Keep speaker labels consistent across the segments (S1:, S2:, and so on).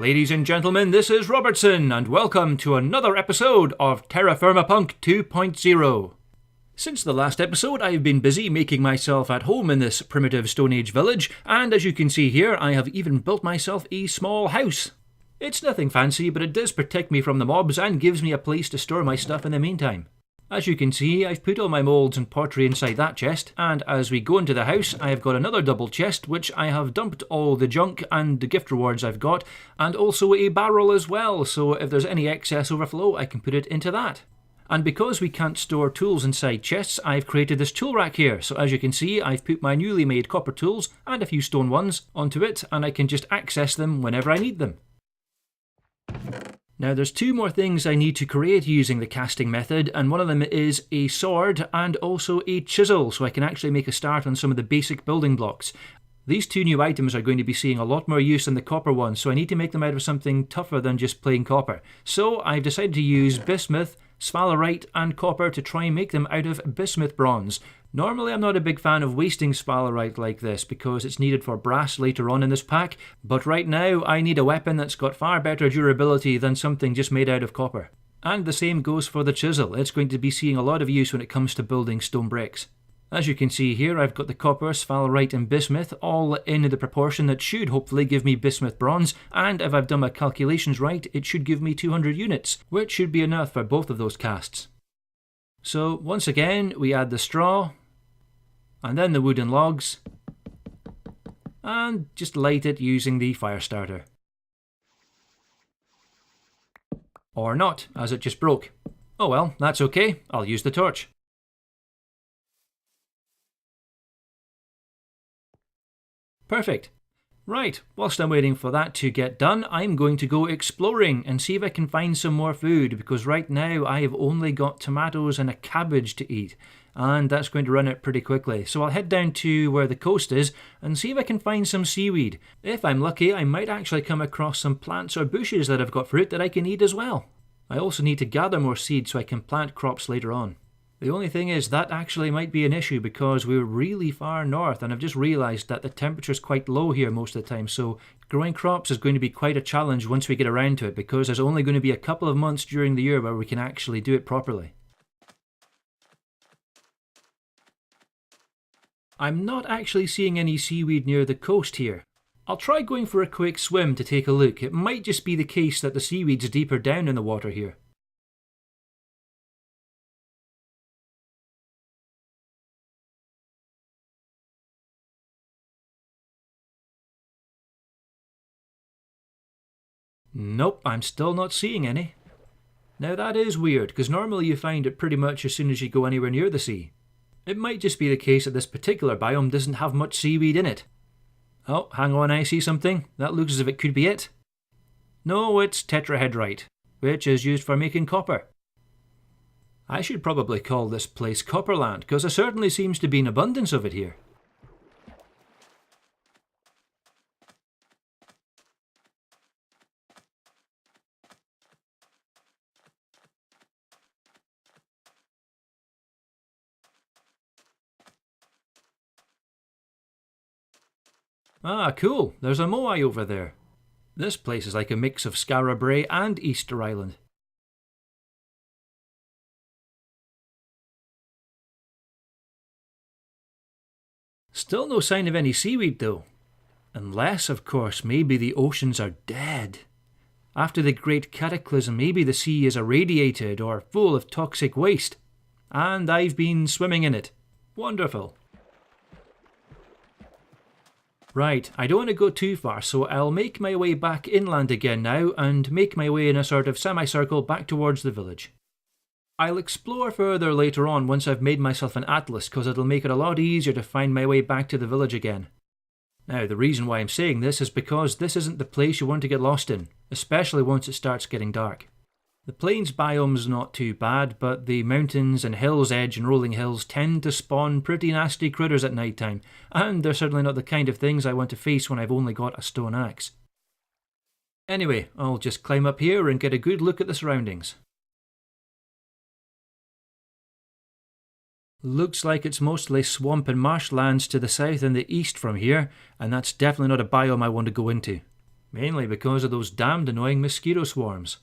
S1: Ladies and gentlemen, this is Robertson, and welcome to another episode of TerraFirmaPunk 2.0. Since the last episode, I've been busy making myself at home in this primitive Stone Age village, and as you can see here, I have even built myself a small house. It's nothing fancy, but it does protect me from the mobs and gives me a place to store my stuff in the meantime. As you can see, I've put all my moulds and pottery inside that chest, and as we go into the house, I have got another double chest which I have dumped all the junk and the gift rewards I've got, and also a barrel as well, so if there's any excess overflow I can put it into that. And because we can't store tools inside chests, I've created this tool rack here, so as you can see I've put my newly made copper tools and a few stone ones onto it, and I can just access them whenever I need them. Now there's two more things I need to create using the casting method, and one of them is a sword and also a chisel, so I can actually make a start on some of the basic building blocks. These two new items are going to be seeing a lot more use than the copper ones, so I need to make them out of something tougher than just plain copper. So I've decided to use bismuth, sphalerite and copper to try and make them out of bismuth bronze. Normally I'm not a big fan of wasting sphalerite like this because it's needed for brass later on in this pack, but right now I need a weapon that's got far better durability than something just made out of copper. And the same goes for the chisel. It's going to be seeing a lot of use when it comes to building stone bricks. As you can see here, I've got the copper, sphalerite and bismuth all in the proportion that should hopefully give me bismuth bronze, and if I've done my calculations right, it should give me 200 units, which should be enough for both of those casts. So once again, we add the straw, and then the wooden logs, and just light it using the fire starter. Or not, as it just broke. Oh well, that's okay, I'll use the torch. Perfect. Right, whilst I'm waiting for that to get done, I'm going to go exploring and see if I can find some more food, because right now I have only got tomatoes and a cabbage to eat, and that's going to run out pretty quickly. So I'll head down to where the coast is and see if I can find some seaweed. If I'm lucky, I might actually come across some plants or bushes that have got fruit that I can eat as well. I also need to gather more seeds so I can plant crops later on. The only thing is that actually might be an issue because we're really far north, and I've just realised that the temperature's quite low here most of the time, so growing crops is going to be quite a challenge once we get around to it, because there's only going to be a couple of months during the year where we can actually do it properly. I'm not actually seeing any seaweed near the coast here. I'll try going for a quick swim to take a look. It might just be the case that the seaweed's deeper down in the water here. Nope, I'm still not seeing any. Now that is weird, because normally you find it pretty much as soon as you go anywhere near the sea. It might just be the case that this particular biome doesn't have much seaweed in it. Oh, hang on, I see something. That looks as if it could be it. No, it's tetrahedrite, which is used for making copper. I should probably call this place Copperland, because there certainly seems to be an abundance of it here. Ah, cool. There's a moai over there. This place is like a mix of Skara Brae and Easter Island. Still no sign of any seaweed though. Unless, of course, maybe the oceans are dead. After the Great Cataclysm, maybe the sea is irradiated or full of toxic waste. And I've been swimming in it. Wonderful. Right, I don't want to go too far, so I'll make my way back inland again now and make my way in a sort of semicircle back towards the village. I'll explore further later on once I've made myself an atlas, because it'll make it a lot easier to find my way back to the village again. Now, the reason why I'm saying this is because this isn't the place you want to get lost in, especially once it starts getting dark. The plains biome's not too bad, but the mountains and hills edge and rolling hills tend to spawn pretty nasty critters at night time, and they're certainly not the kind of things I want to face when I've only got a stone axe. Anyway, I'll just climb up here and get a good look at the surroundings. Looks like it's mostly swamp and marshlands to the south and the east from here, and that's definitely not a biome I want to go into. Mainly because of those damned annoying mosquito swarms.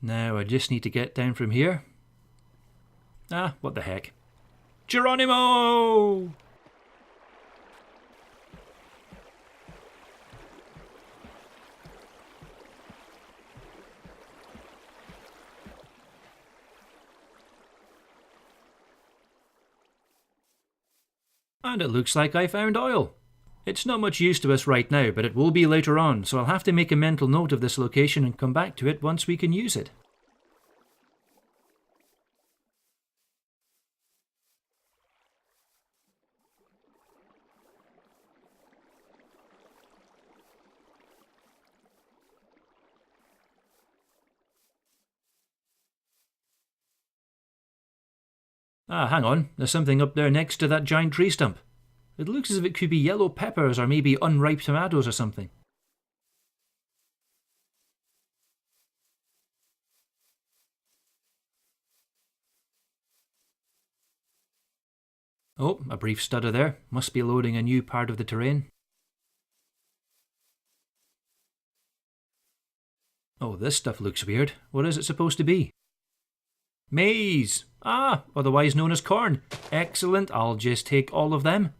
S1: Now I just need to get down from here. Ah, what the heck. Geronimo! And it looks like I found oil. It's not much use to us right now, but it will be later on, so I'll have to make a mental note of this location and come back to it once we can use it. Ah, hang on, there's something up there next to that giant tree stump. It looks as if it could be yellow peppers or maybe unripe tomatoes or something. Oh, a brief stutter there. Must be loading a new part of the terrain. Oh, this stuff looks weird. What is it supposed to be? Maize! Ah, otherwise known as corn. Excellent, I'll just take all of them.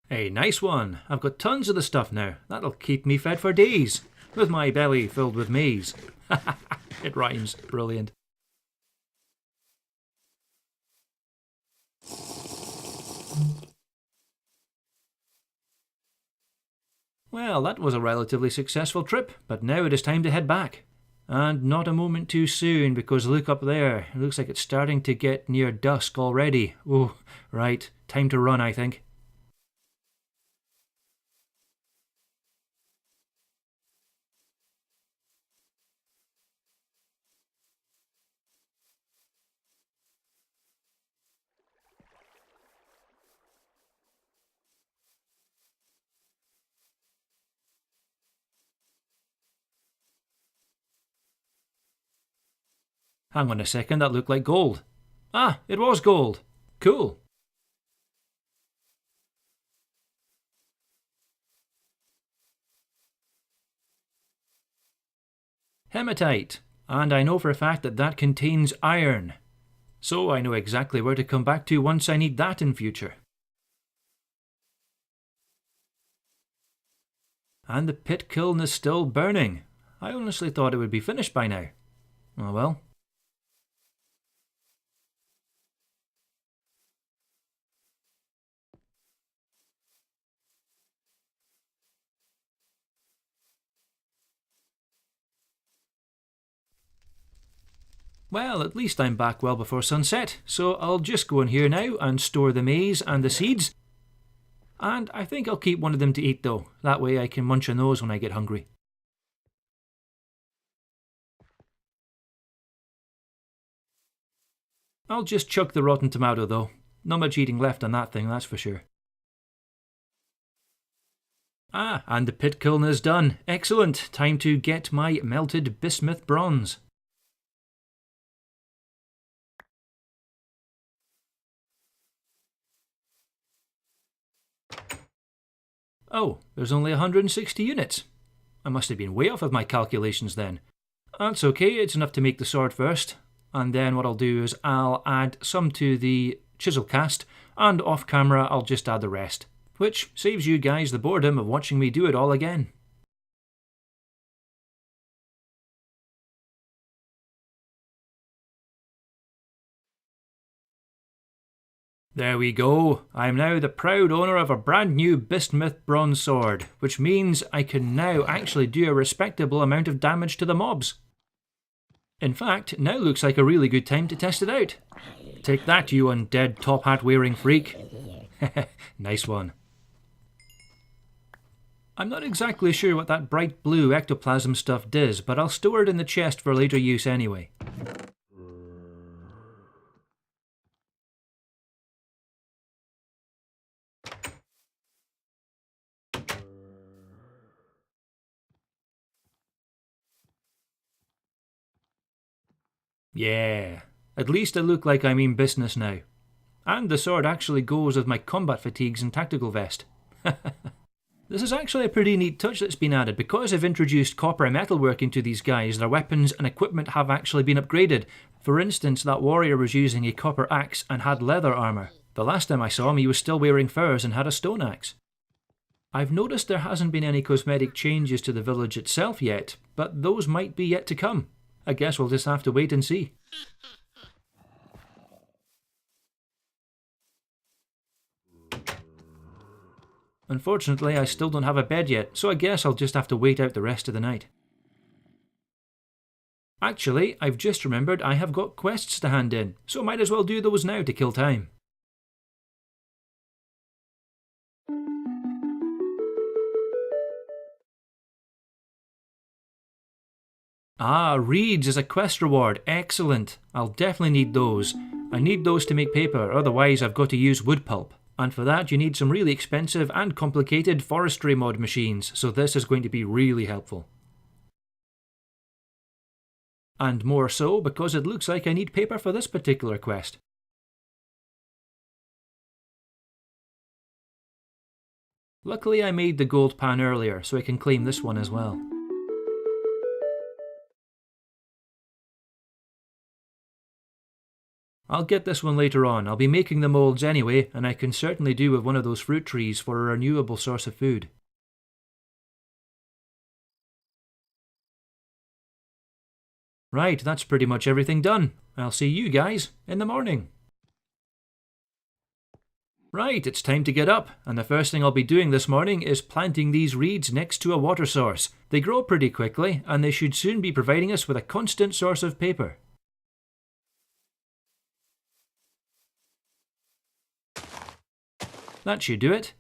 S1: Hey, nice one. I've got tons of the stuff now. That'll keep me fed for days. With my belly filled with maize. It rhymes. Brilliant. Well, that was a relatively successful trip, but now it is time to head back. And not a moment too soon, because look up there. It looks like it's starting to get near dusk already. Oh, right. Time to run, I think. Hang on a second, that looked like gold. Ah, it was gold. Cool. Hematite. And I know for a fact that that contains iron. So I know exactly where to come back to once I need that in future. And the pit kiln is still burning. I honestly thought it would be finished by now. Oh well. Well, at least I'm back well before sunset, so I'll just go in here now and store the maize and the seeds. And I think I'll keep one of them to eat though, that way I can munch on those when I get hungry. I'll just chuck the rotten tomato though. Not much eating left on that thing, that's for sure. Ah, and the pit kiln is done. Excellent. Time to get my melted bismuth bronze. Oh, there's only 160 units. I must have been way off of my calculations then. That's okay, it's enough to make the sword first. And then what I'll do is I'll add some to the chisel cast, and off camera I'll just add the rest. Which saves you guys the boredom of watching me do it all again. There we go. I am now the proud owner of a brand new bismuth bronze sword, which means I can now actually do a respectable amount of damage to the mobs. In fact, now looks like a really good time to test it out. Take that, you undead top hat wearing freak. Nice one. I'm not exactly sure what that bright blue ectoplasm stuff does, but I'll store it in the chest for later use anyway. Yeah, at least I look like I mean business now. And the sword actually goes with my combat fatigues and tactical vest. This is actually a pretty neat touch that's been added. Because I've introduced copper and metalwork into these guys, their weapons and equipment have actually been upgraded. For instance, that warrior was using a copper axe and had leather armour. The last time I saw him, he was still wearing furs and had a stone axe. I've noticed there hasn't been any cosmetic changes to the village itself yet, but those might be yet to come. I guess we'll just have to wait and see. Unfortunately, I still don't have a bed yet, so I guess I'll just have to wait out the rest of the night. Actually, I've just remembered I have got quests to hand in, so might as well do those now to kill time. Ah, reeds as a quest reward, excellent. I'll definitely need those. I need those to make paper, otherwise I've got to use wood pulp. And for that you need some really expensive and complicated forestry mod machines, so this is going to be really helpful. And more so because it looks like I need paper for this particular quest. Luckily I made the gold pan earlier, so I can claim this one as well. I'll get this one later on. I'll be making the moulds anyway, and I can certainly do with one of those fruit trees for a renewable source of food. Right, that's pretty much everything done. I'll see you guys in the morning. Right, it's time to get up, and the first thing I'll be doing this morning is planting these reeds next to a water source. They grow pretty quickly, and they should soon be providing us with a constant source of paper. That should do it.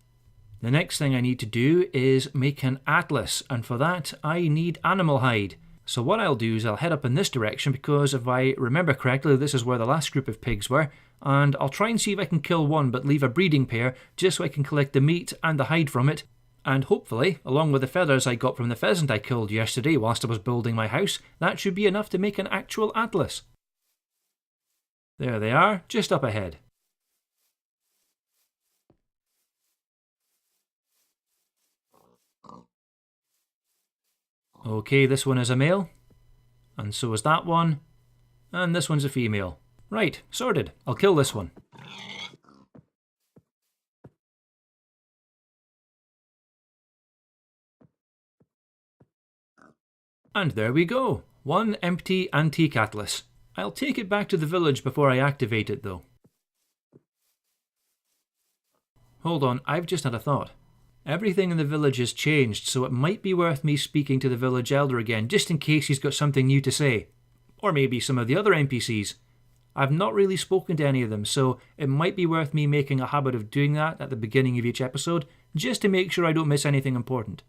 S1: The next thing I need to do is make an atlas, and for that I need animal hide. So what I'll do is I'll head up in this direction, because if I remember correctly this is where the last group of pigs were, and I'll try and see if I can kill one but leave a breeding pair just so I can collect the meat and the hide from it, and hopefully, along with the feathers I got from the pheasant I killed yesterday whilst I was building my house, that should be enough to make an actual atlas. There they are, just up ahead. Okay, this one is a male, and so is that one, and this one's a female. Right, sorted. I'll kill this one. And there we go, one empty antique atlas. I'll take it back to the village before I activate it though. Hold on, I've just had a thought. Everything in the village has changed, so it might be worth me speaking to the village elder again, just in case he's got something new to say. Or maybe some of the other NPCs. I've not really spoken to any of them, so it might be worth me making a habit of doing that at the beginning of each episode, just to make sure I don't miss anything important.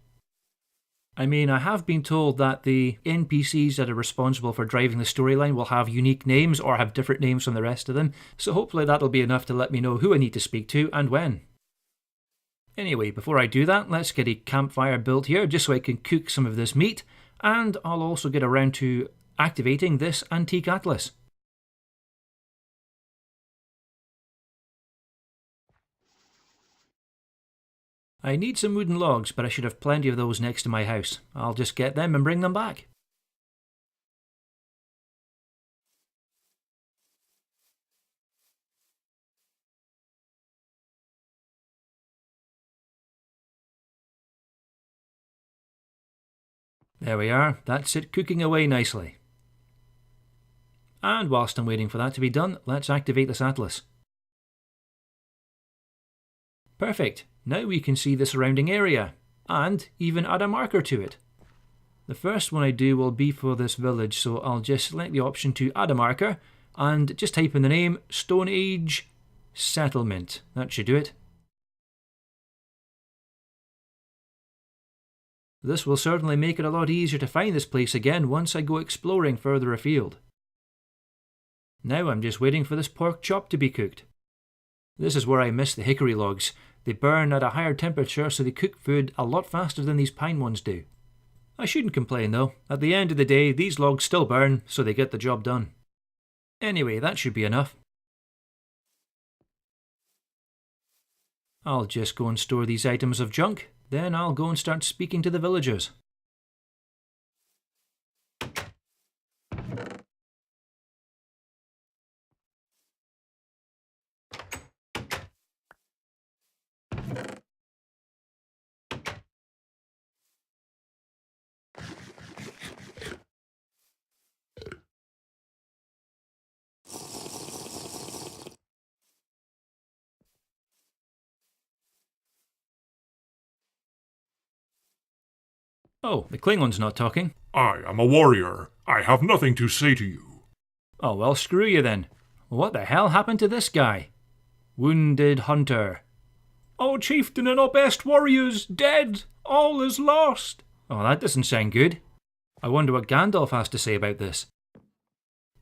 S1: I mean, I have been told that the NPCs that are responsible for driving the storyline will have unique names or have different names from the rest of them, so hopefully that'll be enough to let me know who I need to speak to and when. Anyway, before I do that, let's get a campfire built here just so I can cook some of this meat, and I'll also get around to activating this antique atlas. I need some wooden logs, but I should have plenty of those next to my house. I'll just get them and bring them back. There we are, that's it cooking away nicely. And whilst I'm waiting for that to be done, let's activate this atlas. Perfect, now we can see the surrounding area, and even add a marker to it. The first one I do will be for this village, so I'll just select the option to add a marker, and just type in the name, Stone Age Settlement. That should do it. This will certainly make it a lot easier to find this place again once I go exploring further afield. Now I'm just waiting for this pork chop to be cooked. This is where I miss the hickory logs. They burn at a higher temperature, so they cook food a lot faster than these pine ones do. I shouldn't complain though. At the end of the day, these logs still burn, so they get the job done. Anyway, that should be enough. I'll just go and store these items of junk, then I'll go and start speaking to the villagers. Oh, the Klingon's not talking.
S2: I am a warrior. I have nothing to say to you.
S1: Oh, well, screw you then. What the hell happened to this guy? Wounded hunter. Oh, Chieftain and our best warriors, dead. All is lost. Oh, that doesn't sound good. I wonder what Gandalf has to say about this.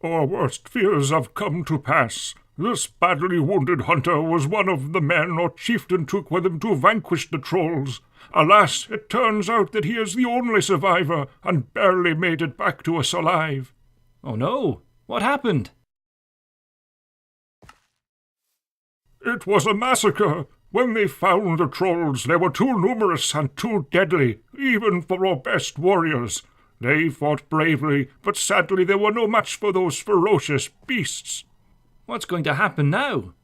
S2: Our worst fears have come to pass. This badly wounded hunter was one of the men our chieftain took with him to vanquish the trolls. Alas, it turns out that he is the only survivor and barely made it back to us alive.
S1: Oh no, what happened?
S2: It was a massacre. When they found the trolls, they were too numerous and too deadly, even for our best warriors. They fought bravely, but sadly they were no match for those ferocious beasts.
S1: What's going to happen now?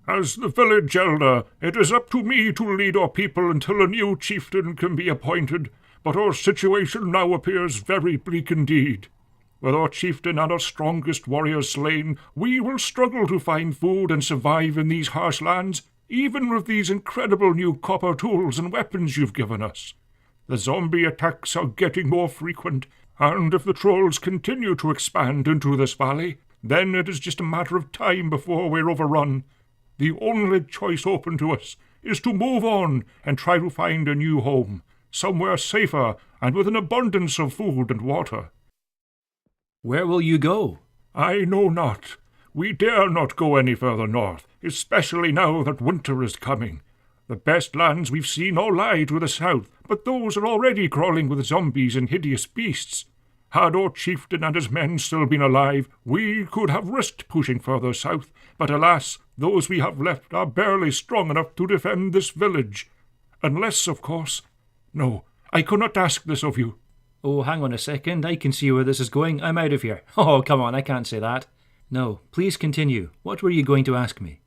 S2: As the village elder, it is up to me to lead our people until a new chieftain can be appointed, but our situation now appears very bleak indeed. With our chieftain and our strongest warriors slain, we will struggle to find food and survive in these harsh lands, even with these incredible new copper tools and weapons you've given us. The zombie attacks are getting more frequent, and if the trolls continue to expand into this valley, then it is just a matter of time before we're overrun. The only choice open to us is to move on and try to find a new home, somewhere safer and with an abundance of food and water.
S1: Where will you go?
S2: I know not. We dare not go any further north, especially now that winter is coming. The best lands we've seen all lie to the south, but those are already crawling with zombies and hideous beasts. Had our chieftain and his men still been alive, we could have risked pushing further south, but alas, those we have left are barely strong enough to defend this village. Unless, of course... No, I could not ask this of you.
S1: Oh, hang on a second, I can see where this is going. I'm out of here. Oh, come on, I can't say that. No, please continue. What were you going to ask me?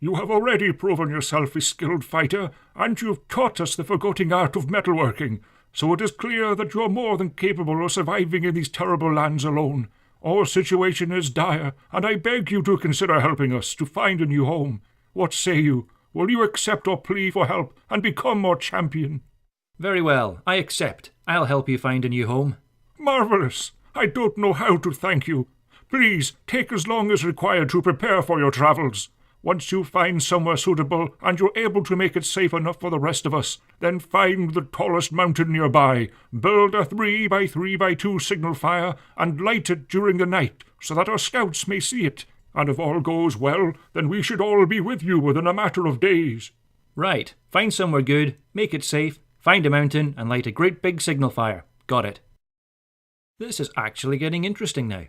S2: You have already proven yourself a skilled fighter, and you've taught us the forgotten art of metalworking, so it is clear that you are more than capable of surviving in these terrible lands alone. Our situation is dire, and I beg you to consider helping us to find a new home. What say you? Will you accept our plea for help and become our champion?
S1: Very well, I accept. I'll help you find a new home.
S2: Marvellous! I don't know how to thank you. Please, take as long as required to prepare for your travels. Once you find somewhere suitable and you're able to make it safe enough for the rest of us, then find the tallest mountain nearby, build a 3x3x2 signal fire, and light it during the night so that our scouts may see it. And if all goes well, then we should all be with you within a matter of days.
S1: Right. Find somewhere good, make it safe, find a mountain, and light a great big signal fire. Got it. This is actually getting interesting now.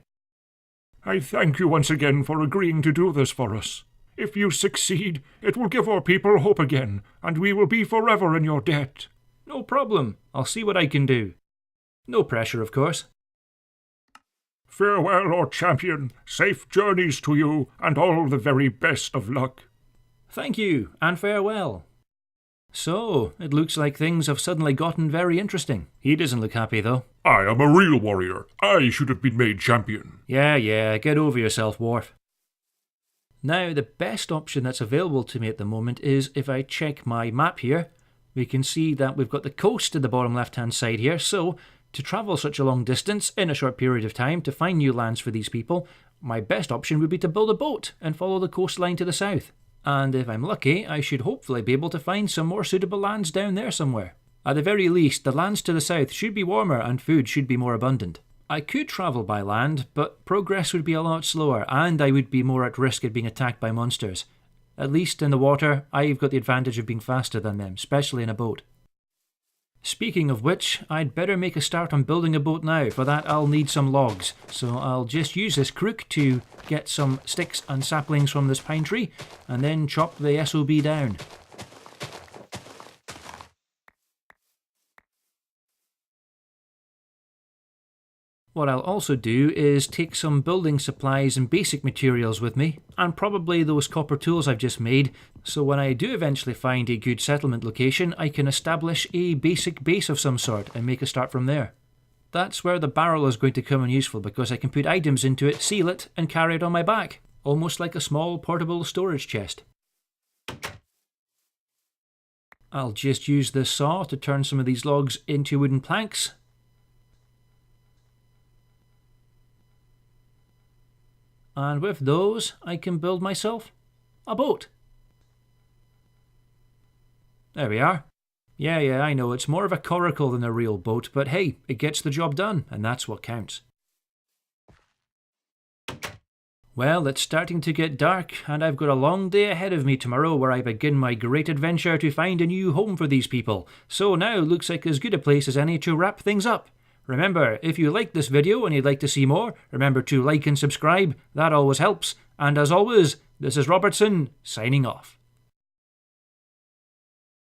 S2: I thank you once again for agreeing to do this for us. If you succeed, it will give our people hope again, and we will be forever in your debt.
S1: No problem. I'll see what I can do. No pressure, of course.
S2: Farewell, our champion. Safe journeys to you, and all the very best of luck.
S1: Thank you, and farewell. So, it looks like things have suddenly gotten very interesting. He doesn't look happy, though.
S2: I am a real warrior. I should have been made champion.
S1: Yeah, get over yourself, Worf. Now, the best option that's available to me at the moment is if I check my map here, we can see that we've got the coast in the bottom left-hand side here, so to travel such a long distance in a short period of time to find new lands for these people, my best option would be to build a boat and follow the coastline to the south. And if I'm lucky, I should hopefully be able to find some more suitable lands down there somewhere. At the very least, the lands to the south should be warmer and food should be more abundant. I could travel by land, but progress would be a lot slower, and I would be more at risk of being attacked by monsters. At least in the water, I've got the advantage of being faster than them, especially in a boat. Speaking of which, I'd better make a start on building a boat now. For that I'll need some logs. So I'll just use this crook to get some sticks and saplings from this pine tree and then chop the SOB down. What I'll also do is take some building supplies and basic materials with me, and probably those copper tools I've just made, so when I do eventually find a good settlement location, I can establish a basic base of some sort and make a start from there. That's where the barrel is going to come in useful, because I can put items into it, seal it, and carry it on my back, almost like a small portable storage chest. I'll just use this saw to turn some of these logs into wooden planks. And with those, I can build myself a boat. There we are. Yeah, I know, it's more of a coracle than a real boat, but hey, it gets the job done, and that's what counts. Well, it's starting to get dark, and I've got a long day ahead of me tomorrow where I begin my great adventure to find a new home for these people. So now looks like as good a place as any to wrap things up. Remember, if you liked this video and you'd like to see more, remember to like and subscribe, that always helps. And as always, this is Robertson, signing off.